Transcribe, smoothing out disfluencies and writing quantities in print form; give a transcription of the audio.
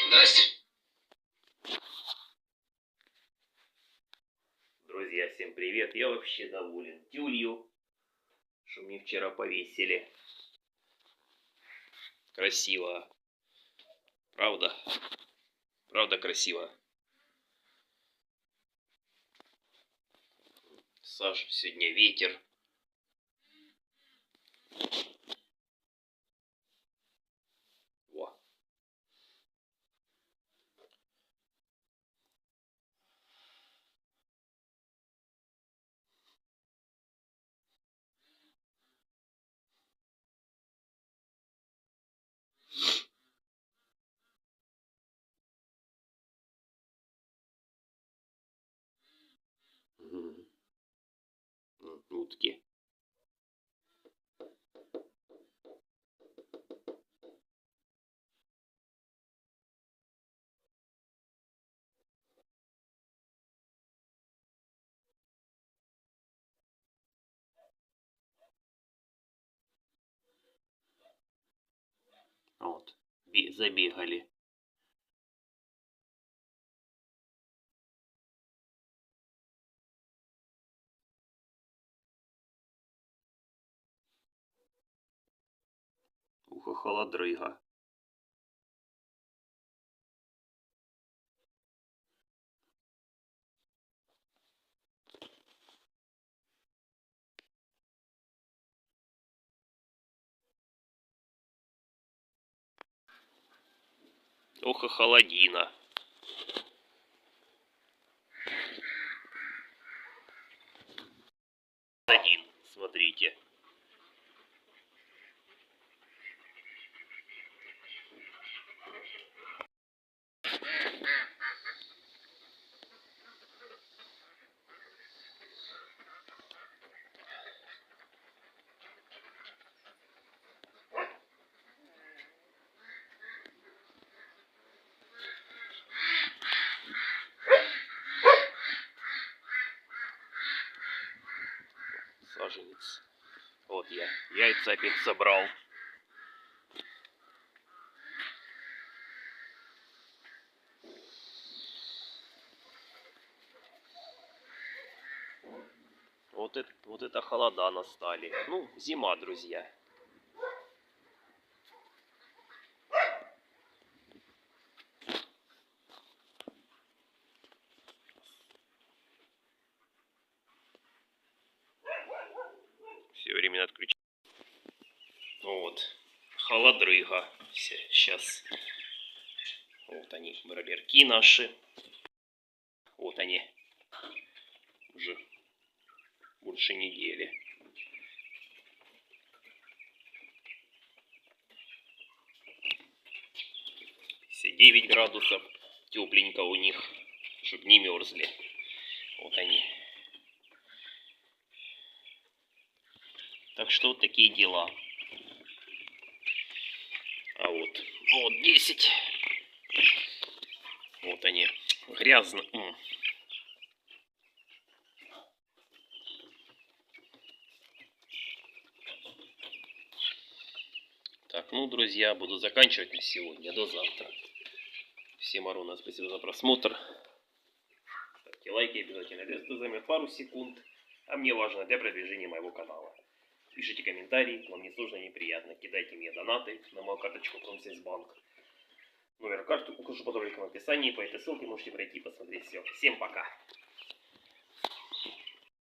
Здрасте. Друзья, всем привет. Я вообще доволен тюлью, что мне вчера повесили. Красиво. Правда? Правда красиво. Саш, сегодня ветер. Во. Утки. Вот. Забегали. Ухо холодрыга. Ох и холодина. Один, смотрите. Саженец. Вот я яйца опять собрал. Вот это холода настали. Ну, зима, друзья. Все временно отключить. Вот. Холодрыга. Сейчас. Вот они, бройлерки наши. Вот они. Уже больше недели. Все 9 градусов. Тепленько у них. Чтоб не мерзли. Вот они. Так что вот такие дела. А вот 10. Вот они. Грязно. Так, ну, друзья, буду заканчивать на сегодня. До завтра. Всем огромное спасибо за просмотр. Ставьте лайки обязательно. Это займет пару секунд. А мне важно для продвижения моего канала. Пишите комментарии, вам не сложно, не приятно. Кидайте мне донаты на мою карточку Промсвязьбанк. Номер карты укажу под роликом в описании. По этой ссылке можете пройти и посмотреть все. Всем пока.